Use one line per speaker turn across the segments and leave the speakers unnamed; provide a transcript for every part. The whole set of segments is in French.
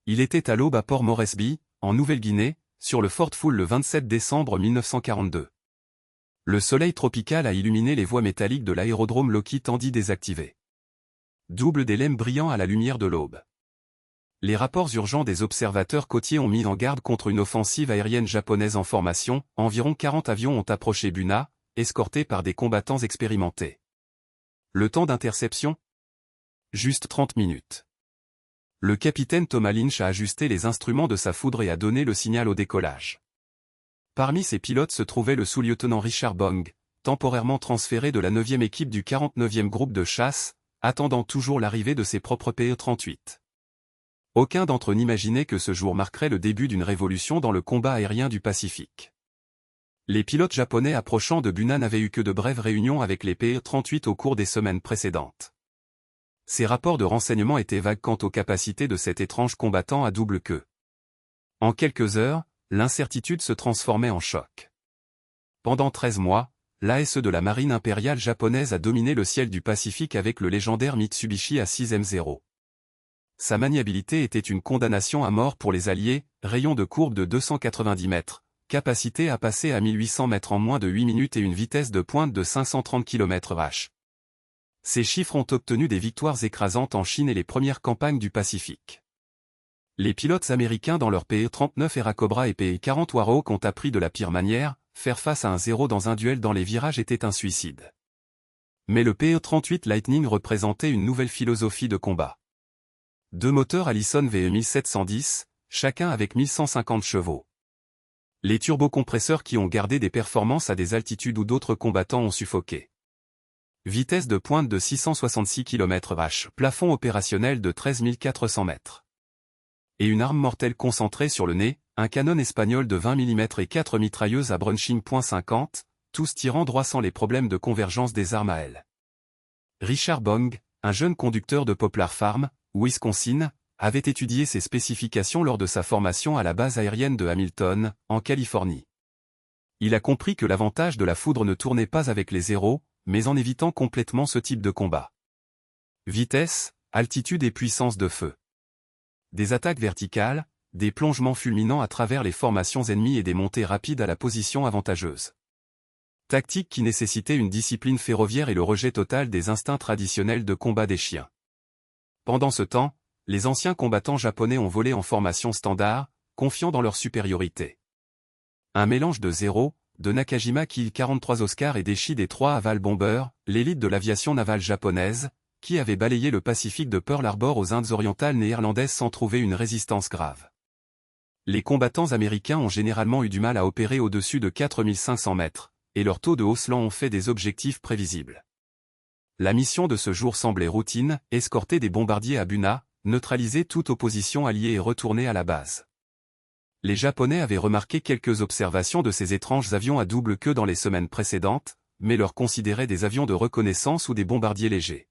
Il était à l'aube à Port Moresby, en Nouvelle-Guinée, sur le Fort Fool le 27 décembre 1942. Le soleil tropical a illuminé les voies métalliques de l'aérodrome Lockheed Tandy désactivé. Double d'élèves brillants à la lumière de l'aube. Les rapports urgents des observateurs côtiers ont mis en garde contre une offensive aérienne japonaise en formation. Environ 40 avions ont approché Buna, escortés par des combattants expérimentés. Le temps d'interception? Juste 30 minutes. Le capitaine Thomas Lynch a ajusté les instruments de sa foudre et a donné le signal au décollage. Parmi ses pilotes se trouvait le sous-lieutenant Richard Bong, temporairement transféré de la 9e équipe du 49e groupe de chasse, attendant toujours l'arrivée de ses propres PE-38. Aucun d'entre eux n'imaginait que ce jour marquerait le début d'une révolution dans le combat aérien du Pacifique. Les pilotes japonais approchant de Buna n'avaient eu que de brèves réunions avec les PE-38 au cours des semaines précédentes. Ces rapports de renseignement étaient vagues quant aux capacités de cet étrange combattant à double queue. En quelques heures, l'incertitude se transformait en choc. Pendant 13 mois, l'ASE de la marine impériale japonaise a dominé le ciel du Pacifique avec le légendaire Mitsubishi A6M0. Sa maniabilité était une condamnation à mort pour les Alliés, rayon de courbe de 290 mètres, capacité à passer à 1800 mètres en moins de 8 minutes et une vitesse de pointe de 530 km/h. Ces chiffres ont obtenu des victoires écrasantes en Chine et les premières campagnes du Pacifique. Les pilotes américains dans leur PE-39 Airacobra et PE-40 Warhawk ont appris de la pire manière, faire face à un zéro dans un duel dans les virages était un suicide. Mais le PE-38 Lightning représentait une nouvelle philosophie de combat. Deux moteurs Allison VE 1710, chacun avec 1150 chevaux. Les turbocompresseurs qui ont gardé des performances à des altitudes où d'autres combattants ont suffoqué. Vitesse de pointe de 666 km/h, plafond opérationnel de 13 400 mètres. Et une arme mortelle concentrée sur le nez, un canon espagnol de 20 mm et 4 mitrailleuses à Brunching .50, tous tirant droit sans les problèmes de convergence des armes à aile. Richard Bong, un jeune conducteur de Poplar Farm, Wisconsin, avait étudié ces spécifications lors de sa formation à la base aérienne de Hamilton, en Californie. Il a compris que l'avantage de la foudre ne tournait pas avec les zéros, mais en évitant complètement ce type de combat. Vitesse, altitude et puissance de feu. Des attaques verticales, des plongements fulminants à travers les formations ennemies et des montées rapides à la position avantageuse. Tactique qui nécessitait une discipline ferroviaire et le rejet total des instincts traditionnels de combat des chiens. Pendant ce temps, les anciens combattants japonais ont volé en formation standard, confiants dans leur supériorité. Un mélange de Zero, de Nakajima Ki-43 Oscar et d'Echi des 3 Aval Bomber, l'élite de l'aviation navale japonaise, qui avait balayé le Pacifique de Pearl Harbor aux Indes orientales néerlandaises sans trouver une résistance grave. Les combattants américains ont généralement eu du mal à opérer au-dessus de 4500 mètres, et leurs taux de Hausslant ont fait des objectifs prévisibles. La mission de ce jour semblait routine, escorter des bombardiers à Buna, neutraliser toute opposition alliée et retourner à la base. Les Japonais avaient remarqué quelques observations de ces étranges avions à double queue dans les semaines précédentes, mais leurs considéraient des avions de reconnaissance ou des bombardiers légers.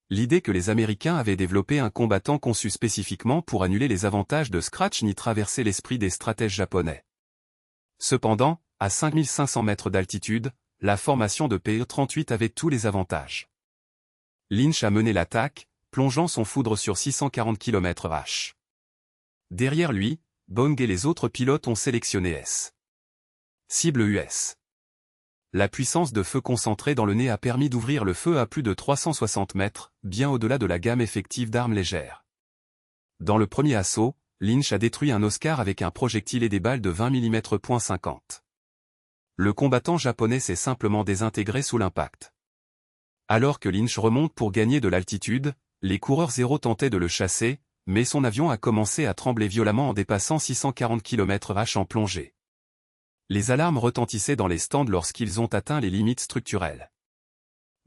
L'idée que les Américains avaient développé un combattant conçu spécifiquement pour annuler les avantages de Scratch n'y traversait l'esprit des stratèges japonais. Cependant, à 5500 mètres d'altitude, la formation de PE-38 avait tous les avantages. Lynch a mené l'attaque, plongeant son foudre sur 640 km/h. Derrière lui, Bong et les autres pilotes ont sélectionné S. Cible US. La puissance de feu concentrée dans le nez a permis d'ouvrir le feu à plus de 360 mètres, bien au-delà de la gamme effective d'armes légères. Dans le premier assaut, Lynch a détruit un Oscar avec un projectile et des balles de 20 mm .50. Le combattant japonais s'est simplement désintégré sous l'impact. Alors que Lynch remonte pour gagner de l'altitude, les coureurs zéro tentaient de le chasser, mais son avion a commencé à trembler violemment en dépassant 640 km/h en plongée. Les alarmes retentissaient dans les stands lorsqu'ils ont atteint les limites structurelles.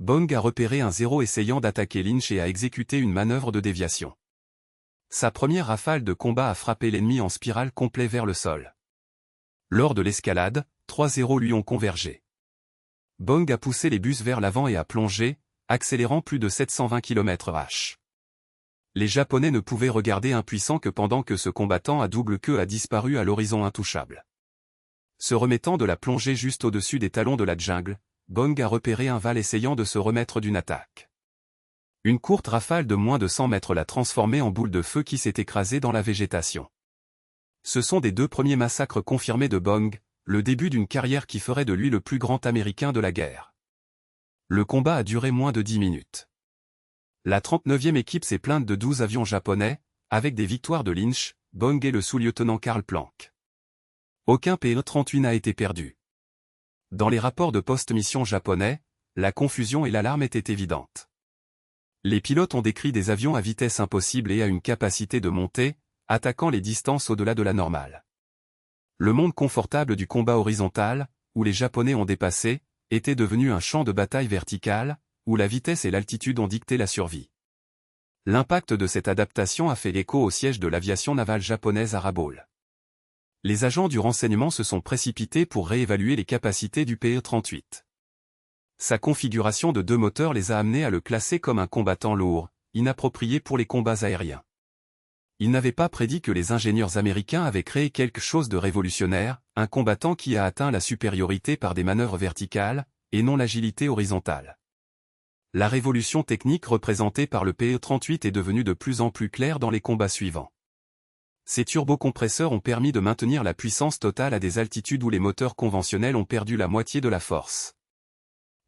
Bong a repéré un zéro essayant d'attaquer Lynch et a exécuté une manœuvre de déviation. Sa première rafale de combat a frappé l'ennemi en spirale complet vers le sol. Lors de l'escalade, 3 zéros lui ont convergé. Bong a poussé les bus vers l'avant et a plongé, accélérant plus de 720 km/h. Les Japonais ne pouvaient regarder impuissants que pendant que ce combattant à double queue a disparu à l'horizon intouchable. Se remettant de la plongée juste au-dessus des talons de la jungle, Bong a repéré un Val essayant de se remettre d'une attaque. Une courte rafale de moins de 100 mètres l'a transformé en boule de feu qui s'est écrasée dans la végétation. Ce sont des 2 premiers massacres confirmés de Bong, le début d'une carrière qui ferait de lui le plus grand Américain de la guerre. Le combat a duré moins de 10 minutes. La 39e équipe s'est plainte de 12 avions japonais, avec des victoires de Lynch, Bong et le sous-lieutenant Karl Planck. Aucun PE-38 n'a été perdu. Dans les rapports de post-mission japonais, la confusion et l'alarme étaient évidentes. Les pilotes ont décrit des avions à vitesse impossible et à une capacité de montée, attaquant les distances au-delà de la normale. Le monde confortable du combat horizontal, où les Japonais ont dépassé, était devenu un champ de bataille vertical, où la vitesse et l'altitude ont dicté la survie. L'impact de cette adaptation a fait écho au siège de l'aviation navale japonaise à Rabaul. Les agents du renseignement se sont précipités pour réévaluer les capacités du PE-38. Sa configuration de 2 moteurs les a amenés à le classer comme un combattant lourd, inapproprié pour les combats aériens. Ils n'avaient pas prédit que les ingénieurs américains avaient créé quelque chose de révolutionnaire, un combattant qui a atteint la supériorité par des manœuvres verticales, et non l'agilité horizontale. La révolution technique représentée par le PE-38 est devenue de plus en plus claire dans les combats suivants. Ces turbocompresseurs ont permis de maintenir la puissance totale à des altitudes où les moteurs conventionnels ont perdu la moitié de la force.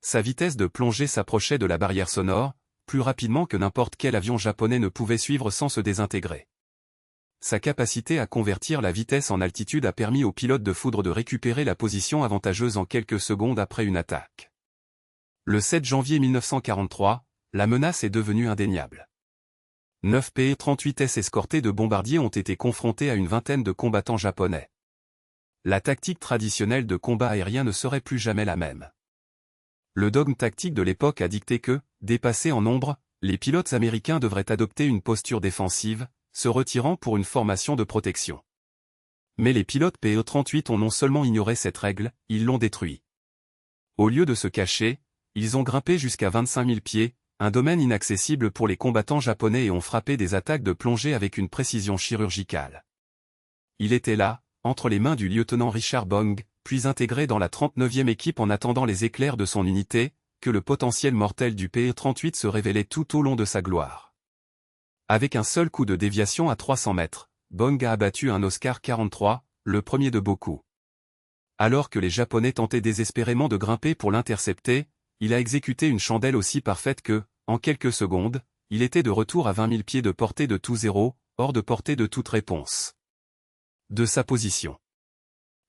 Sa vitesse de plongée s'approchait de la barrière sonore, plus rapidement que n'importe quel avion japonais ne pouvait suivre sans se désintégrer. Sa capacité à convertir la vitesse en altitude a permis aux pilotes de foudre de récupérer la position avantageuse en quelques secondes après une attaque. Le 7 janvier 1943, la menace est devenue indéniable. 9 PE-38S escortés de bombardiers ont été confrontés à une vingtaine de combattants japonais. La tactique traditionnelle de combat aérien ne serait plus jamais la même. Le dogme tactique de l'époque a dicté que, dépassés en nombre, les pilotes américains devraient adopter une posture défensive, se retirant pour une formation de protection. Mais les pilotes PE-38 ont non seulement ignoré cette règle, ils l'ont détruit. Au lieu de se cacher, ils ont grimpé jusqu'à 25 000 pieds, un domaine inaccessible pour les combattants japonais et ont frappé des attaques de plongée avec une précision chirurgicale. Il était là, entre les mains du lieutenant Richard Bong, puis intégré dans la 39e équipe en attendant les éclairs de son unité, que le potentiel mortel du PE-38 se révélait tout au long de sa gloire. Avec un seul coup de déviation à 300 mètres, Bong a abattu un Oscar 43, le premier de beaucoup. Alors que les Japonais tentaient désespérément de grimper pour l'intercepter, il a exécuté une chandelle aussi parfaite que, en quelques secondes, il était de retour à 20 000 pieds de portée de tout zéro, hors de portée de toute réponse. De sa position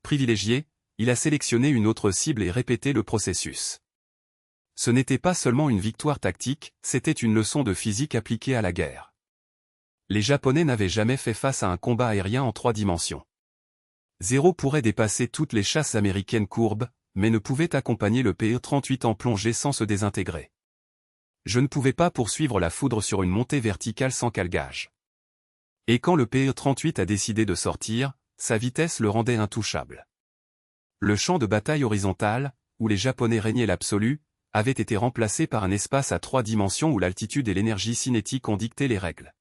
privilégiée, il a sélectionné une autre cible et répété le processus. Ce n'était pas seulement une victoire tactique, c'était une leçon de physique appliquée à la guerre. Les Japonais n'avaient jamais fait face à un combat aérien en 3 dimensions. Zéro pourrait dépasser toutes les chasses américaines courbes, mais ne pouvait accompagner le PE-38 en plongée sans se désintégrer. Je ne pouvais pas poursuivre la foudre sur une montée verticale sans calgage. Et quand le PE-38 a décidé de sortir, sa vitesse le rendait intouchable. Le champ de bataille horizontal, où les Japonais régnaient l'absolu, avait été remplacé par un espace à 3 dimensions où l'altitude et l'énergie cinétique ont dicté les règles.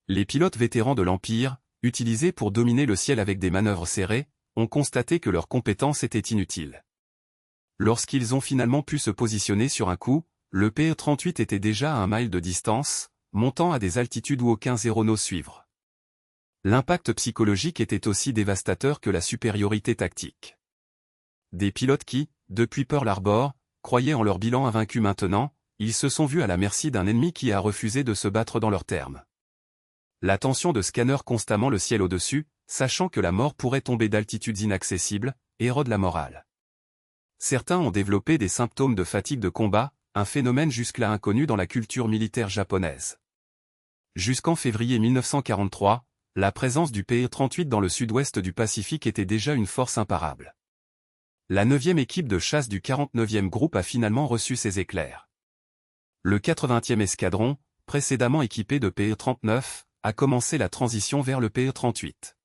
Les pilotes vétérans de l'Empire, utilisés pour dominer le ciel avec des manœuvres serrées, ont constaté que leurs compétences étaient inutiles. Lorsqu'ils ont finalement pu se positionner sur un coup, le PE-38 était déjà à 1 mile de distance, montant à des altitudes où aucun zéro n'ose suivre. L'impact psychologique était aussi dévastateur que la supériorité tactique. Des pilotes qui, depuis Pearl Harbor, croyaient en leur bilan invaincu maintenant, ils se sont vus à la merci d'un ennemi qui a refusé de se battre dans leurs termes. La tension de scanner constamment le ciel au-dessus, sachant que la mort pourrait tomber d'altitudes inaccessibles, érode la morale. Certains ont développé des symptômes de fatigue de combat, un phénomène jusque-là inconnu dans la culture militaire japonaise. Jusqu'en février 1943, la présence du PE-38 dans le sud-ouest du Pacifique était déjà une force imparable. La 9e équipe de chasse du 49e groupe a finalement reçu ses éclairs. Le 80e escadron, précédemment équipé de PE-39, a commencé la transition vers le PE-38.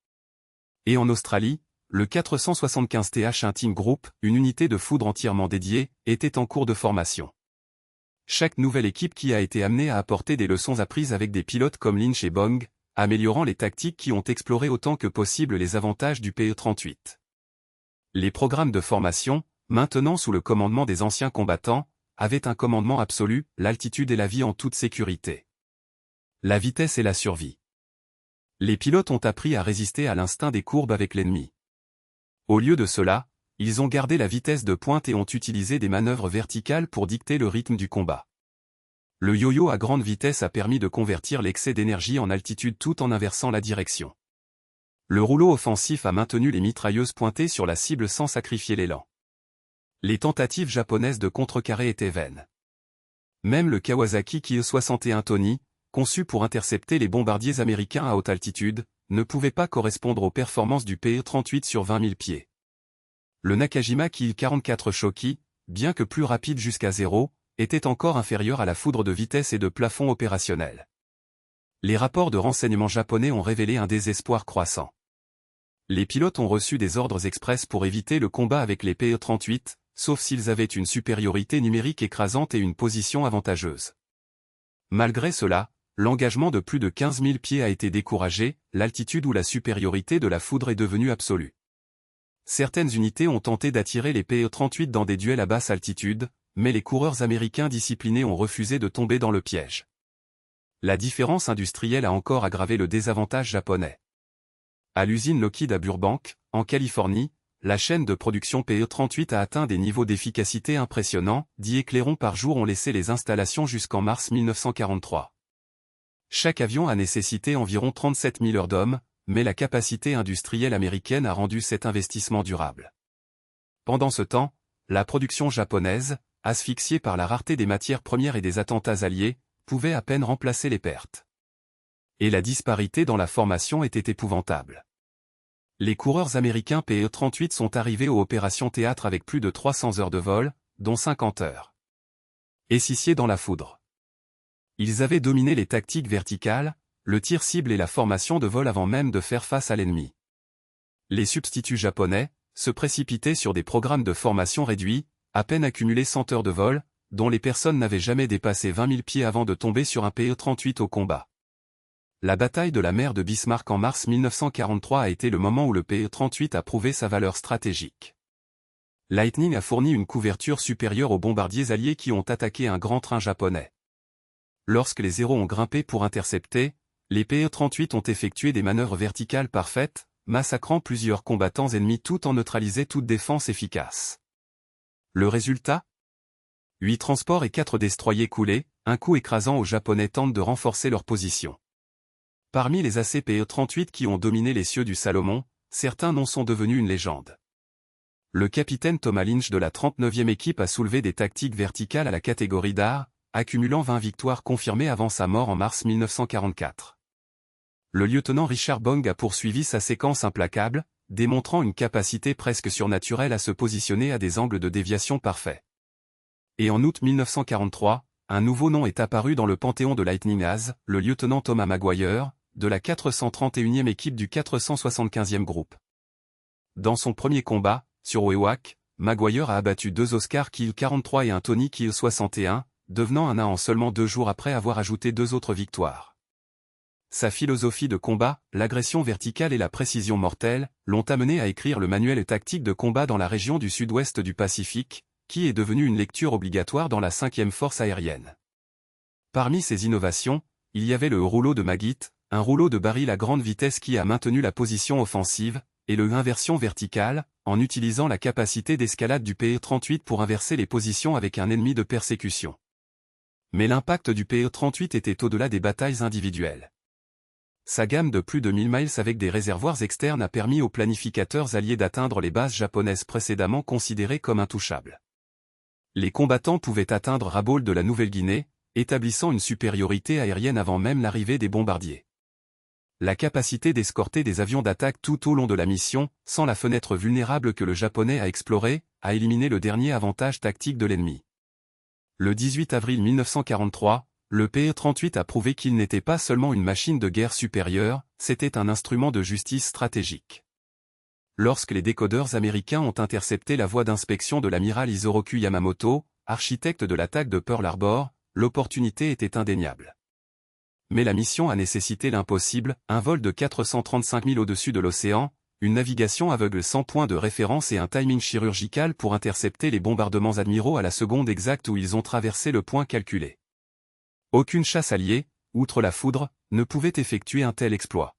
Et en Australie, le 475 TH Team Group, une unité de foudre entièrement dédiée, était en cours de formation. Chaque nouvelle équipe qui a été amenée à apporter des leçons apprises avec des pilotes comme Lynch et Bong, améliorant les tactiques qui ont exploré autant que possible les avantages du PE-38. Les programmes de formation, maintenant sous le commandement des anciens combattants, avait un commandement absolu, l'altitude et la vie en toute sécurité. La vitesse et la survie. Les pilotes ont appris à résister à l'instinct des courbes avec l'ennemi. Au lieu de cela, ils ont gardé la vitesse de pointe et ont utilisé des manœuvres verticales pour dicter le rythme du combat. Le yo-yo à grande vitesse a permis de convertir l'excès d'énergie en altitude tout en inversant la direction. Le rouleau offensif a maintenu les mitrailleuses pointées sur la cible sans sacrifier l'élan. Les tentatives japonaises de contrecarrer étaient vaines. Même le Kawasaki Ki-61 Tony, conçu pour intercepter les bombardiers américains à haute altitude, ne pouvait pas correspondre aux performances du Pe-38 sur 20 000 pieds. Le Nakajima Ki-44 Shoki, bien que plus rapide jusqu'à 0, était encore inférieur à la foudre de vitesse et de plafond opérationnel. Les rapports de renseignement japonais ont révélé un désespoir croissant. Les pilotes ont reçu des ordres express pour éviter le combat avec les Pe-38, sauf s'ils avaient une supériorité numérique écrasante et une position avantageuse. Malgré cela, l'engagement de plus de 15 000 pieds a été découragé, l'altitude ou la supériorité de la foudre est devenue absolue. Certaines unités ont tenté d'attirer les Pe-38 dans des duels à basse altitude, mais les coureurs américains disciplinés ont refusé de tomber dans le piège. La différence industrielle a encore aggravé le désavantage japonais. À l'usine Lockheed à Burbank, en Californie, la chaîne de production Pe-38 a atteint des niveaux d'efficacité impressionnants, 10 éclairons par jour ont laissé les installations jusqu'en mars 1943. Chaque avion a nécessité environ 37 000 heures d'hommes, mais la capacité industrielle américaine a rendu cet investissement durable. Pendant ce temps, la production japonaise, asphyxiée par la rareté des matières premières et des attentats alliés, pouvait à peine remplacer les pertes. Et la disparité dans la formation était épouvantable. Les coureurs américains Pe-38 sont arrivés aux opérations théâtre avec plus de 300 heures de vol, dont 50 heures. Essiciés dans la foudre. Ils avaient dominé les tactiques verticales, le tir cible et la formation de vol avant même de faire face à l'ennemi. Les substituts japonais se précipitaient sur des programmes de formation réduits, à peine accumulés 100 heures de vol, dont les personnes n'avaient jamais dépassé 20 000 pieds avant de tomber sur un Pe-38 au combat. La bataille de la mer de Bismarck en mars 1943 a été le moment où le Pe-38 a prouvé sa valeur stratégique. Lightning a fourni une couverture supérieure aux bombardiers alliés qui ont attaqué un grand train japonais. Lorsque les héros ont grimpé pour intercepter, les Pe-38 ont effectué des manœuvres verticales parfaites, massacrant plusieurs combattants ennemis tout en neutralisant toute défense efficace. Le résultat ? 8 transports et 4 destroyers coulés, un coup écrasant aux Japonais tentent de renforcer leur position. Parmi les AC Pe-38 qui ont dominé les cieux du Salomon, certains noms sont devenus une légende. Le capitaine Thomas Lynch de la 39e équipe a soulevé des tactiques verticales à la catégorie d'art, accumulant 20 victoires confirmées avant sa mort en mars 1944. Le lieutenant Richard Bong a poursuivi sa séquence implacable, démontrant une capacité presque surnaturelle à se positionner à des angles de déviation parfaits. Et en août 1943, un nouveau nom est apparu dans le panthéon de Lightning As, le lieutenant Thomas Maguire, de la 431e équipe du 475e groupe. Dans son premier combat, sur Wewak, Maguire a abattu 2 Oscar Ki-43 et un Tony Ki-61, devenant un en seulement 2 jours après avoir ajouté 2 autres victoires. Sa philosophie de combat, l'agression verticale et la précision mortelle, l'ont amené à écrire le manuel tactique de combat dans la région du sud-ouest du Pacifique, qui est devenu une lecture obligatoire dans la 5e force aérienne. Parmi ces innovations, il y avait le rouleau de Maggit, un rouleau de baril à grande vitesse qui a maintenu la position offensive, et le inversion verticale, en utilisant la capacité d'escalade du Pe-38 pour inverser les positions avec un ennemi de persécution. Mais l'impact du Pe-38 était au-delà des batailles individuelles. Sa gamme de plus de 1000 miles avec des réservoirs externes a permis aux planificateurs alliés d'atteindre les bases japonaises précédemment considérées comme intouchables. Les combattants pouvaient atteindre Rabaul de la Nouvelle-Guinée, établissant une supériorité aérienne avant même l'arrivée des bombardiers. La capacité d'escorter des avions d'attaque tout au long de la mission, sans la fenêtre vulnérable que le japonais a explorée, a éliminé le dernier avantage tactique de l'ennemi. Le 18 avril 1943, le Pe-38 a prouvé qu'il n'était pas seulement une machine de guerre supérieure, c'était un instrument de justice stratégique. Lorsque les décodeurs américains ont intercepté la voie d'inspection de l'amiral Isoroku Yamamoto, architecte de l'attaque de Pearl Harbor, l'opportunité était indéniable. Mais la mission a nécessité l'impossible, un vol de 435 000 au-dessus de l'océan, une navigation aveugle sans point de référence et un timing chirurgical pour intercepter les bombardements admiraux à la seconde exacte où ils ont traversé le point calculé. Aucune chasse alliée, outre la foudre, ne pouvait effectuer un tel exploit.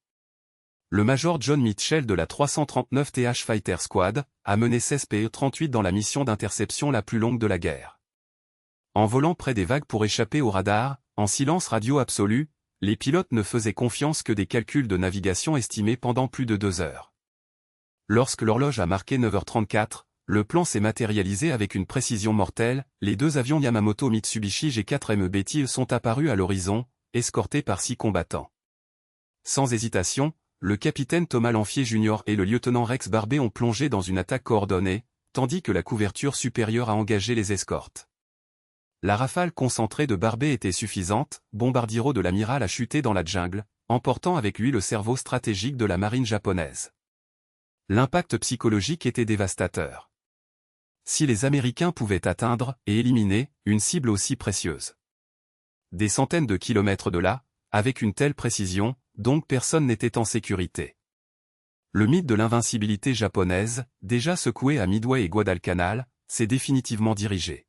Le major John Mitchell de la 339 TH Fighter Squad a mené 16 PE-38 dans la mission d'interception la plus longue de la guerre. En volant près des vagues pour échapper au radar, en silence radio absolu, les pilotes ne faisaient confiance que des calculs de navigation estimés pendant plus de 2 heures. Lorsque l'horloge a marqué 9h34, le plan s'est matérialisé avec une précision mortelle, les 2 avions Yamamoto Mitsubishi G4 MEB sont apparus à l'horizon, escortés par 6 combattants. Sans hésitation, le capitaine Thomas Lanfier Jr. et le lieutenant Rex Barbé ont plongé dans une attaque coordonnée, tandis que la couverture supérieure a engagé les escortes. La rafale concentrée de Barbé était suffisante, Bombardiro de l'amiral a chuté dans la jungle, emportant avec lui le cerveau stratégique de la marine japonaise. L'impact psychologique était dévastateur. Si les Américains pouvaient atteindre et éliminer une cible aussi précieuse des centaines de kilomètres de là, avec une telle précision, donc personne n'était en sécurité. Le mythe de l'invincibilité japonaise, déjà secoué à Midway et Guadalcanal, s'est définitivement dirigé.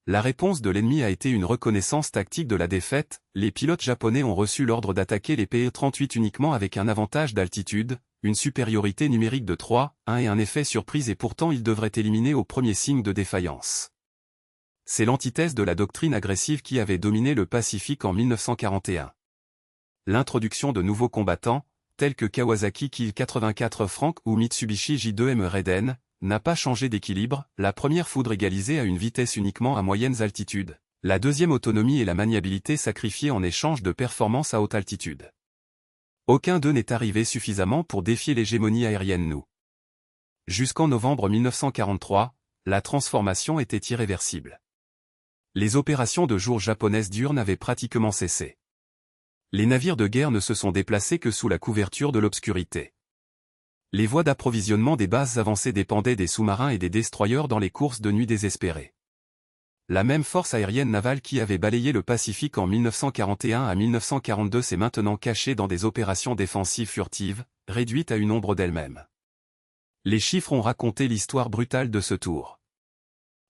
La réponse de l'ennemi a été une reconnaissance tactique de la défaite, les pilotes japonais ont reçu l'ordre d'attaquer les PE-38 uniquement avec un avantage d'altitude, une supériorité numérique de 3-1 et un effet surprise et pourtant ils devraient éliminer au premier signe de défaillance. C'est l'antithèse de la doctrine agressive qui avait dominé le Pacifique en 1941. L'introduction de nouveaux combattants, tels que Kawasaki Ki-84 Frank ou Mitsubishi J2M Raiden, n'a pas changé d'équilibre, la première foudre égalisée à une vitesse uniquement à moyennes altitudes, la deuxième autonomie et la maniabilité sacrifiées en échange de performances à haute altitude. Aucun d'eux n'est arrivé suffisamment pour défier l'hégémonie aérienne nous. Jusqu'en novembre 1943, la transformation était irréversible. Les opérations de jour japonaises diurnes avaient pratiquement cessé. Les navires de guerre ne se sont déplacés que sous la couverture de l'obscurité. Les voies d'approvisionnement des bases avancées dépendaient des sous-marins et des destroyers dans les courses de nuit désespérées. La même force aérienne navale qui avait balayé le Pacifique en 1941 à 1942 s'est maintenant cachée dans des opérations défensives furtives, réduites à une ombre d'elle-même. Les chiffres ont raconté l'histoire brutale de ce tour.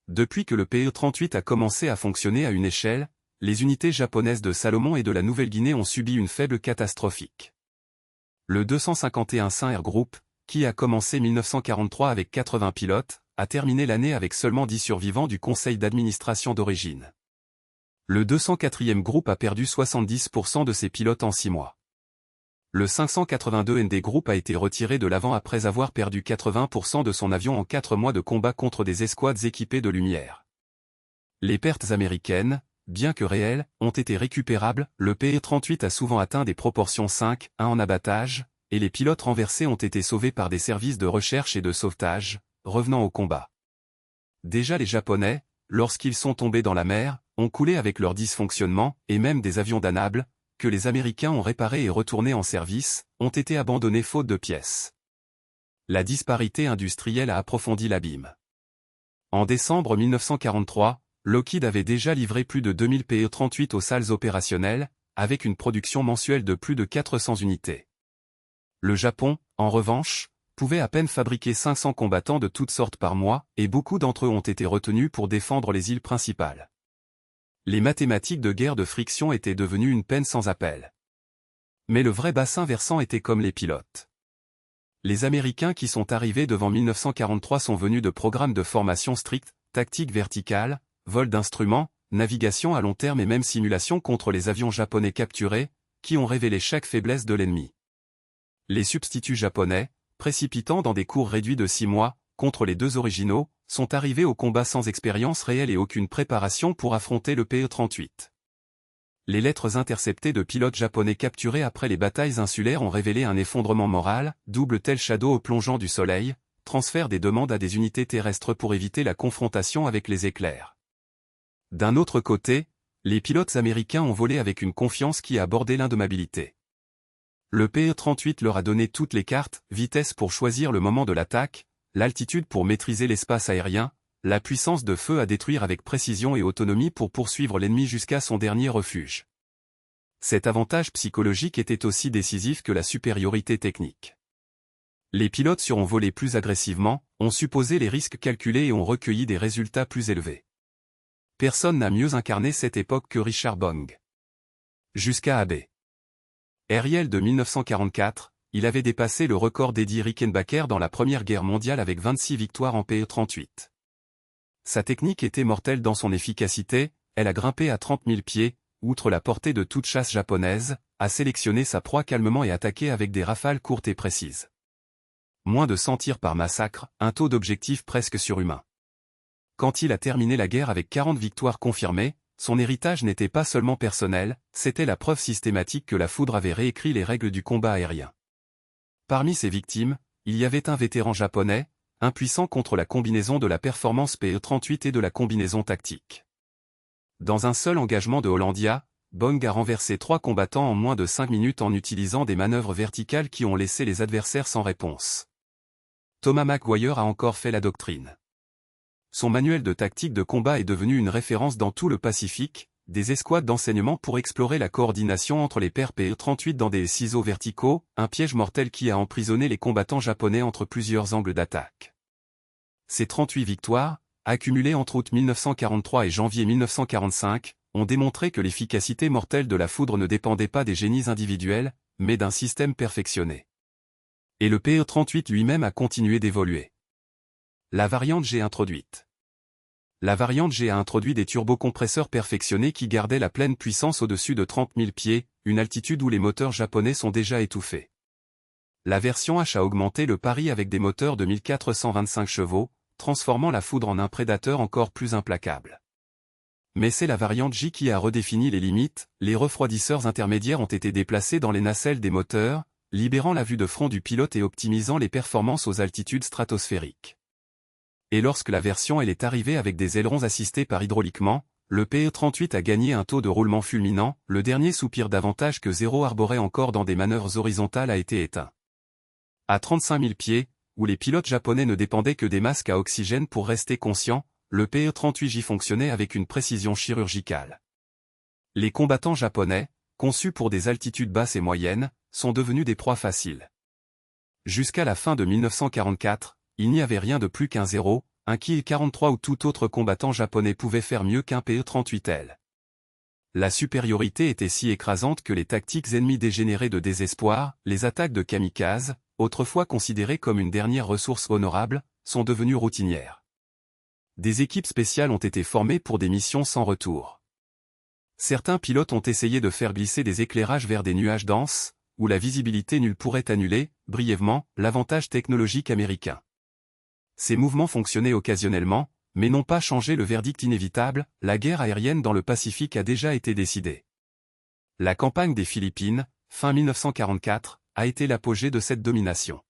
Depuis que le PE-38 a commencé à fonctionner à une échelle, les unités japonaises de Salomon et de la Nouvelle-Guinée ont subi une faible catastrophique. Le 251 Saint Air Group, qui a commencé 1943 avec 80 pilotes, a terminé l'année avec seulement 10 survivants du conseil d'administration d'origine. Le 204e groupe a perdu 70% de ses pilotes en 6 mois. Le 582 ND Group a été retiré de l'avant après avoir perdu 80% de son avion en 4 mois de combat contre des escouades équipées de lumière. Les pertes américaines, bien que réelles, ont été récupérables, le PE-38 a souvent atteint des proportions 5-1 en abattage, et les pilotes renversés ont été sauvés par des services de recherche et de sauvetage, revenant au combat. Déjà les Japonais, lorsqu'ils sont tombés dans la mer, ont coulé avec leur dysfonctionnement, et même des avions d'Anable, que les Américains ont réparés et retournés en service, ont été abandonnés faute de pièces. La disparité industrielle a approfondi l'abîme. En décembre 1943, Lockheed avait déjà livré plus de 2000 PE-38 aux salles opérationnelles, avec une production mensuelle de plus de 400 unités. Le Japon, en revanche, pouvait à peine fabriquer 500 combattants de toutes sortes par mois, et beaucoup d'entre eux ont été retenus pour défendre les îles principales. Les mathématiques de guerre de friction étaient devenues une peine sans appel. Mais le vrai bassin versant était comme les pilotes. Les Américains qui sont arrivés devant 1943 sont venus de programmes de formation stricts, tactique verticale, vol d'instruments, navigation à long terme et même simulation contre les avions japonais capturés, qui ont révélé chaque faiblesse de l'ennemi. Les substituts japonais, précipitant dans des cours réduits de 6 mois, contre les 2 originaux, sont arrivés au combat sans expérience réelle et aucune préparation pour affronter le PE-38. Les lettres interceptées de pilotes japonais capturés après les batailles insulaires ont révélé un effondrement moral, double tel shadow au plongeant du soleil, transfert des demandes à des unités terrestres pour éviter la confrontation avec les éclairs. D'un autre côté, les pilotes américains ont volé avec une confiance qui a abordé l'indommabilité. Le PE-38 leur a donné toutes les cartes, vitesse pour choisir le moment de l'attaque, l'altitude pour maîtriser l'espace aérien, la puissance de feu à détruire avec précision et autonomie pour poursuivre l'ennemi jusqu'à son dernier refuge. Cet avantage psychologique était aussi décisif que la supériorité technique. Les pilotes suront volé plus agressivement, ont supposé les risques calculés et ont recueilli des résultats plus élevés. Personne n'a mieux incarné cette époque que Richard Bong. Jusqu'à AB. Aeriel de 1944, il avait dépassé le record d'Eddie Rickenbacker dans la Première Guerre mondiale avec 26 victoires en PE-38. Sa technique était mortelle dans son efficacité, elle a grimpé à 30 000 pieds, outre la portée de toute chasse japonaise, a sélectionné sa proie calmement et attaqué avec des rafales courtes et précises. Moins de 100 tirs par massacre, un taux d'objectif presque surhumain. Quand il a terminé la guerre avec 40 victoires confirmées, son héritage n'était pas seulement personnel, c'était la preuve systématique que la foudre avait réécrit les règles du combat aérien. Parmi ses victimes, il y avait un vétéran japonais, impuissant contre la combinaison de la performance PE-38 et de la combinaison tactique. Dans un seul engagement de Hollandia, Bong a renversé 3 combattants en moins de 5 minutes en utilisant des manœuvres verticales qui ont laissé les adversaires sans réponse. Thomas McGuire a encore fait la doctrine. Son manuel de tactique de combat est devenu une référence dans tout le Pacifique, des escouades d'enseignement pour explorer la coordination entre les paires PE-38 dans des ciseaux verticaux, un piège mortel qui a emprisonné les combattants japonais entre plusieurs angles d'attaque. Ces 38 victoires, accumulées entre août 1943 et janvier 1945, ont démontré que l'efficacité mortelle de la foudre ne dépendait pas des génies individuels, mais d'un système perfectionné. Et le PE-38 lui-même a continué d'évoluer. La variante G introduite. La variante G a introduit des turbocompresseurs perfectionnés qui gardaient la pleine puissance au-dessus de 30 000 pieds, une altitude où les moteurs japonais sont déjà étouffés. La version H a augmenté le pari avec des moteurs de 1425 chevaux, transformant la foudre en un prédateur encore plus implacable. Mais c'est la variante J qui a redéfini les limites, les refroidisseurs intermédiaires ont été déplacés dans les nacelles des moteurs, libérant la vue de front du pilote et optimisant les performances aux altitudes stratosphériques. Et lorsque la version L est arrivée avec des ailerons assistés par hydrauliquement, le PE-38 a gagné un taux de roulement fulminant, le dernier soupir d'avantage que Zero arborait encore dans des manœuvres horizontales a été éteint. À 35 000 pieds, où les pilotes japonais ne dépendaient que des masques à oxygène pour rester conscients, le PE-38J fonctionnait avec une précision chirurgicale. Les combattants japonais, conçus pour des altitudes basses et moyennes, sont devenus des proies faciles. Jusqu'à la fin de 1944, il n'y avait rien de plus qu'un Zero, un Ki-43 ou tout autre combattant japonais pouvait faire mieux qu'un PE-38L. La supériorité était si écrasante que les tactiques ennemies dégénéraient de désespoir, les attaques de kamikazes, autrefois considérées comme une dernière ressource honorable, sont devenues routinières. Des équipes spéciales ont été formées pour des missions sans retour. Certains pilotes ont essayé de faire glisser des éclairages vers des nuages denses, où la visibilité nulle pourrait annuler, brièvement, l'avantage technologique américain. Ces mouvements fonctionnaient occasionnellement, mais n'ont pas changé le verdict inévitable, la guerre aérienne dans le Pacifique a déjà été décidée. La campagne des Philippines, fin 1944, a été l'apogée de cette domination.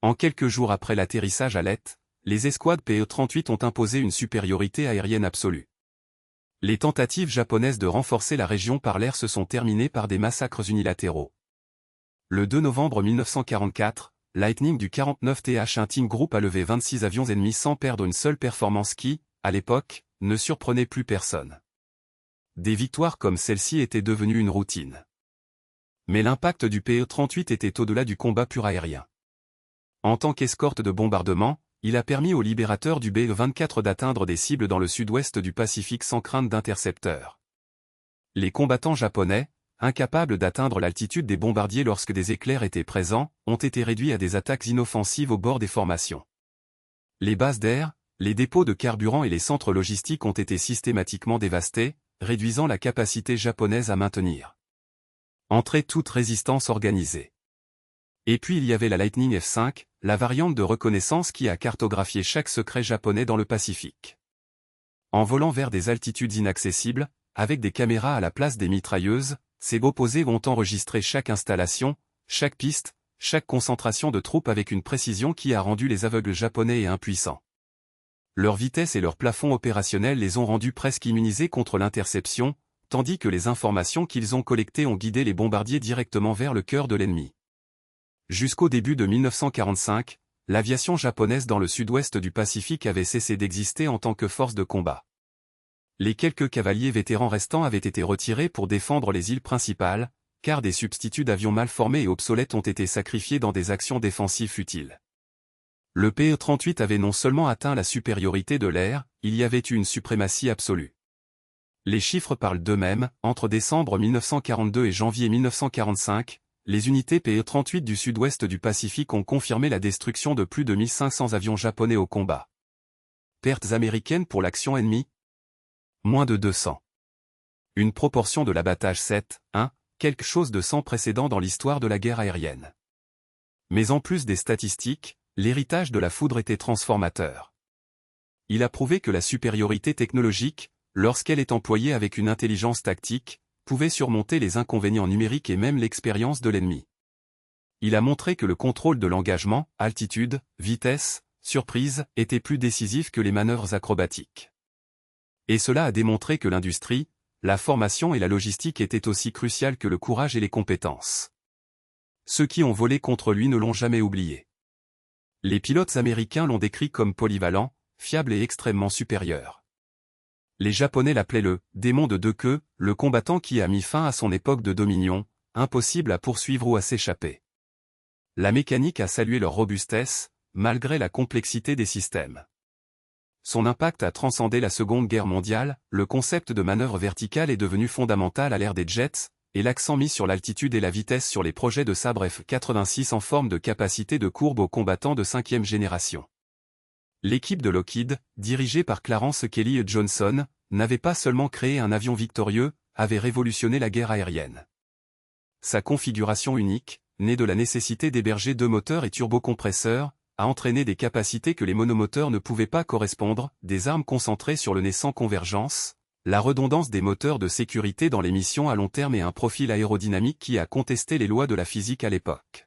En quelques jours après l'atterrissage à Leyte, les escouades PE-38 ont imposé une supériorité aérienne absolue. Les tentatives japonaises de renforcer la région par l'air se sont terminées par des massacres unilatéraux. Le 2 novembre 1944, Lightning du 49th Hunting Group a levé 26 avions ennemis sans perdre une seule performance qui, à l'époque, ne surprenait plus personne. Des victoires comme celle-ci étaient devenues une routine. Mais l'impact du PE-38 était au-delà du combat pur aérien. En tant qu'escorte de bombardement, il a permis aux libérateurs du BE-24 d'atteindre des cibles dans le sud-ouest du Pacifique sans crainte d'intercepteurs. Les combattants japonais, incapables d'atteindre l'altitude des bombardiers lorsque des éclairs étaient présents, ont été réduits à des attaques inoffensives au bord des formations. Les bases d'air, les dépôts de carburant et les centres logistiques ont été systématiquement dévastés, réduisant la capacité japonaise à maintenir. Entrait toute résistance organisée. Et puis il y avait la Lightning F5, la variante de reconnaissance qui a cartographié chaque secret japonais dans le Pacifique. En volant vers des altitudes inaccessibles, avec des caméras à la place des mitrailleuses, ces opposés ont enregistré chaque installation, chaque piste, chaque concentration de troupes avec une précision qui a rendu les aveugles japonais et impuissants. Leur vitesse et leur plafond opérationnel les ont rendus presque immunisés contre l'interception, tandis que les informations qu'ils ont collectées ont guidé les bombardiers directement vers le cœur de l'ennemi. Jusqu'au début de 1945, l'aviation japonaise dans le sud-ouest du Pacifique avait cessé d'exister en tant que force de combat. Les quelques cavaliers vétérans restants avaient été retirés pour défendre les îles principales, car des substituts d'avions mal formés et obsolètes ont été sacrifiés dans des actions défensives futiles. Le PE-38 avait non seulement atteint la supériorité de l'air, il y avait eu une suprématie absolue. Les chiffres parlent d'eux-mêmes, entre décembre 1942 et janvier 1945, les unités PE-38 du sud-ouest du Pacifique ont confirmé la destruction de plus de 1500 avions japonais au combat. Pertes américaines pour l'action ennemie? Moins de 200. Une proportion de l'abattage 7-1, quelque chose de sans précédent dans l'histoire de la guerre aérienne. Mais en plus des statistiques, l'héritage de la foudre était transformateur. Il a prouvé que la supériorité technologique, lorsqu'elle est employée avec une intelligence tactique, pouvait surmonter les inconvénients numériques et même l'expérience de l'ennemi. Il a montré que le contrôle de l'engagement, altitude, vitesse, surprise, était plus décisif que les manœuvres acrobatiques. Et cela a démontré que l'industrie, la formation et la logistique étaient aussi cruciales que le courage et les compétences. Ceux qui ont volé contre lui ne l'ont jamais oublié. Les pilotes américains l'ont décrit comme polyvalent, fiable et extrêmement supérieur. Les Japonais l'appelaient le « démon de deux queues », le combattant qui a mis fin à son époque de dominion, impossible à poursuivre ou à s'échapper. La mécanique a salué leur robustesse, malgré la complexité des systèmes. Son impact a transcendé la Seconde Guerre mondiale, le concept de manœuvre verticale est devenu fondamental à l'ère des jets, et l'accent mis sur l'altitude et la vitesse sur les projets de sabre F-86 en forme de capacité de courbe aux combattants de 5e génération. L'équipe de Lockheed, dirigée par Clarence Kelly Johnson, n'avait pas seulement créé un avion victorieux, avait révolutionné la guerre aérienne. Sa configuration unique, née de la nécessité d'héberger 2 moteurs et turbocompresseurs, a entraîné des capacités que les monomoteurs ne pouvaient pas correspondre, des armes concentrées sur le nez sans convergence, la redondance des moteurs de sécurité dans les missions à long terme et un profil aérodynamique qui a contesté les lois de la physique à l'époque.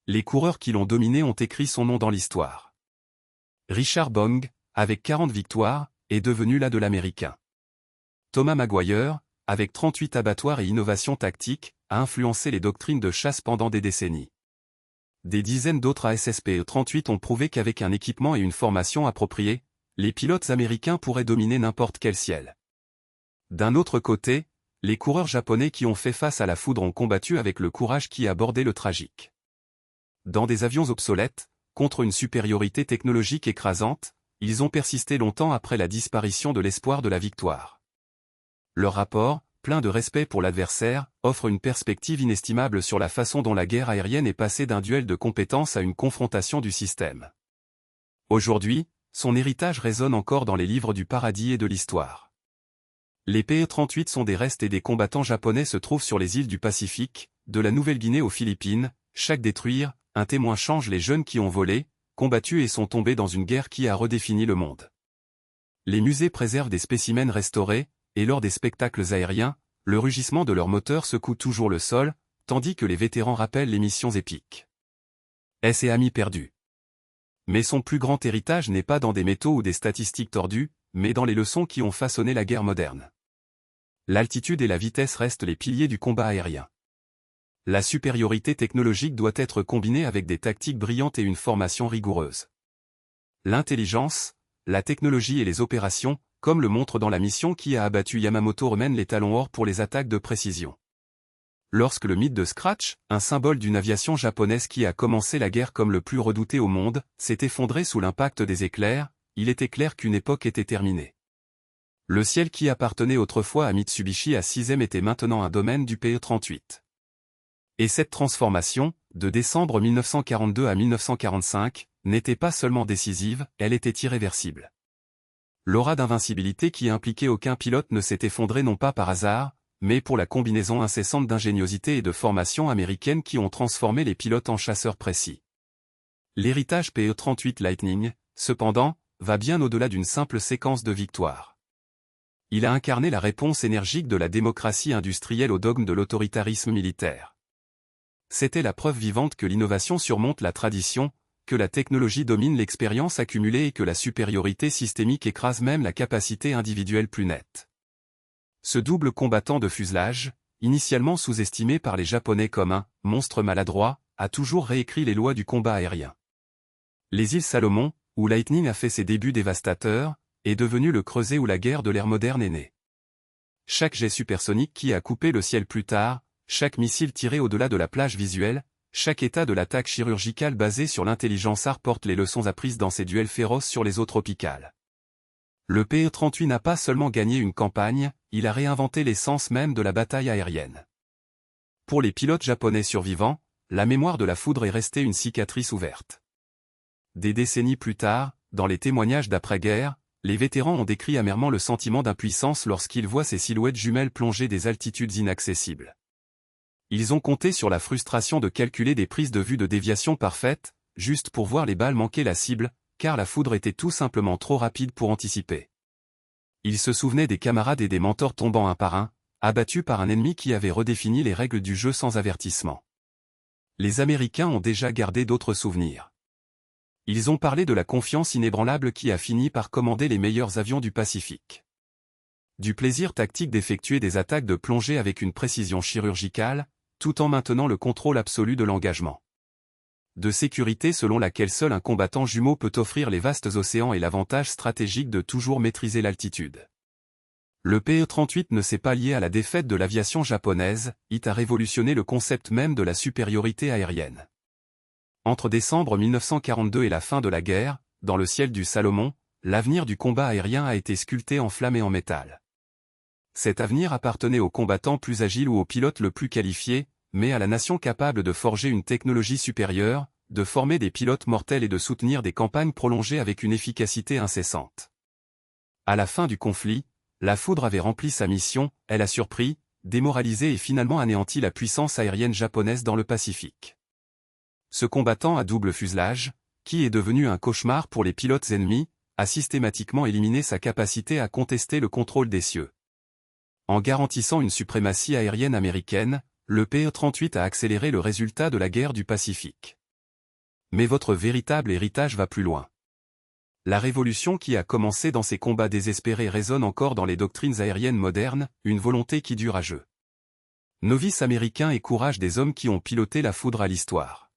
Les coureurs qui l'ont dominé ont écrit son nom dans l'histoire. Richard Bong, avec 40 victoires, est devenu la de l'américain. Thomas Maguire, avec 38 abattoirs et innovations tactiques, a influencé les doctrines de chasse pendant des décennies. Des dizaines d'autres ASSPE-38 ont prouvé qu'avec un équipement et une formation appropriée, les pilotes américains pourraient dominer n'importe quel ciel. D'un autre côté, les coureurs japonais qui ont fait face à la foudre ont combattu avec le courage qui a bordé le tragique. Dans des avions obsolètes, contre une supériorité technologique écrasante, ils ont persisté longtemps après la disparition de l'espoir de la victoire. Leur rapport, plein de respect pour l'adversaire, offre une perspective inestimable sur la façon dont la guerre aérienne est passée d'un duel de compétences à une confrontation du système. Aujourd'hui, son héritage résonne encore dans les livres du paradis et de l'histoire. Les PE-38 sont des restes et des combattants japonais se trouvent sur les îles du Pacifique, de la Nouvelle-Guinée aux Philippines, chaque détruire, un témoin change les jeunes qui ont volé, combattu et sont tombés dans une guerre qui a redéfini le monde. Les musées préservent des spécimens restaurés, et lors des spectacles aériens, le rugissement de leurs moteurs secoue toujours le sol, tandis que les vétérans rappellent les missions épiques. S et amis perdus. Mais son plus grand héritage n'est pas dans des métaux ou des statistiques tordues, mais dans les leçons qui ont façonné la guerre moderne. L'altitude et la vitesse restent les piliers du combat aérien. La supériorité technologique doit être combinée avec des tactiques brillantes et une formation rigoureuse. L'intelligence, la technologie et les opérations, comme le montre dans la mission qui a abattu Yamamoto, remènent les talons or pour les attaques de précision. Lorsque le mythe de Scratch, un symbole d'une aviation japonaise qui a commencé la guerre comme le plus redouté au monde, s'est effondré sous l'impact des éclairs, il était clair qu'une époque était terminée. Le ciel qui appartenait autrefois à Mitsubishi à 6e était maintenant un domaine du PE-38. Et cette transformation, de décembre 1942 à 1945, n'était pas seulement décisive, elle était irréversible. L'aura d'invincibilité qui impliquait aucun pilote ne s'est effondrée non pas par hasard, mais pour la combinaison incessante d'ingéniosité et de formation américaine qui ont transformé les pilotes en chasseurs précis. L'héritage PE-38 Lightning, cependant, va bien au-delà d'une simple séquence de victoires. Il a incarné la réponse énergique de la démocratie industrielle au dogme de l'autoritarisme militaire. C'était la preuve vivante que l'innovation surmonte la tradition, que la technologie domine l'expérience accumulée et que la supériorité systémique écrase même la capacité individuelle plus nette. Ce double combattant de fuselage, initialement sous-estimé par les Japonais comme un « monstre maladroit », a toujours réécrit les lois du combat aérien. Les îles Salomon, où Lightning a fait ses débuts dévastateurs, est devenu le creuset où la guerre de l'ère moderne est née. Chaque jet supersonique qui a coupé le ciel plus tard, chaque missile tiré au-delà de la plage visuelle, chaque état de l'attaque chirurgicale basée sur l'intelligence rapporte les leçons apprises dans ces duels féroces sur les eaux tropicales. Le PE-38 n'a pas seulement gagné une campagne, il a réinventé l'essence même de la bataille aérienne. Pour les pilotes japonais survivants, la mémoire de la foudre est restée une cicatrice ouverte. Des décennies plus tard, dans les témoignages d'après-guerre, les vétérans ont décrit amèrement le sentiment d'impuissance lorsqu'ils voient ces silhouettes jumelles plonger des altitudes inaccessibles. Ils ont compté sur la frustration de calculer des prises de vue de déviation parfaites, juste pour voir les balles manquer la cible, car la foudre était tout simplement trop rapide pour anticiper. Ils se souvenaient des camarades et des mentors tombant un par un, abattus par un ennemi qui avait redéfini les règles du jeu sans avertissement. Les Américains ont déjà gardé d'autres souvenirs. Ils ont parlé de la confiance inébranlable qui a fini par commander les meilleurs avions du Pacifique. Du plaisir tactique d'effectuer des attaques de plongée avec une précision chirurgicale, tout en maintenant le contrôle absolu de l'engagement. De sécurité selon laquelle seul un combattant jumeau peut offrir les vastes océans et l'avantage stratégique de toujours maîtriser l'altitude. Le PE-38 ne s'est pas lié à la défaite de l'aviation japonaise, it a révolutionné le concept même de la supériorité aérienne. Entre décembre 1942 et la fin de la guerre, dans le ciel du Salomon, l'avenir du combat aérien a été sculpté en flamme et en métal. Cet avenir appartenait aux combattants plus agiles ou aux pilotes le plus qualifiés, mais à la nation capable de forger une technologie supérieure, de former des pilotes mortels et de soutenir des campagnes prolongées avec une efficacité incessante. À la fin du conflit, la foudre avait rempli sa mission, elle a surpris, démoralisé et finalement anéanti la puissance aérienne japonaise dans le Pacifique. Ce combattant à double fuselage, qui est devenu un cauchemar pour les pilotes ennemis, a systématiquement éliminé sa capacité à contester le contrôle des cieux. En garantissant une suprématie aérienne américaine, le PE-38 a accéléré le résultat de la guerre du Pacifique. Mais votre véritable héritage va plus loin. La révolution qui a commencé dans ces combats désespérés résonne encore dans les doctrines aériennes modernes, une volonté qui dure à jeu. Novice américain et courage des hommes qui ont piloté la foudre à l'histoire.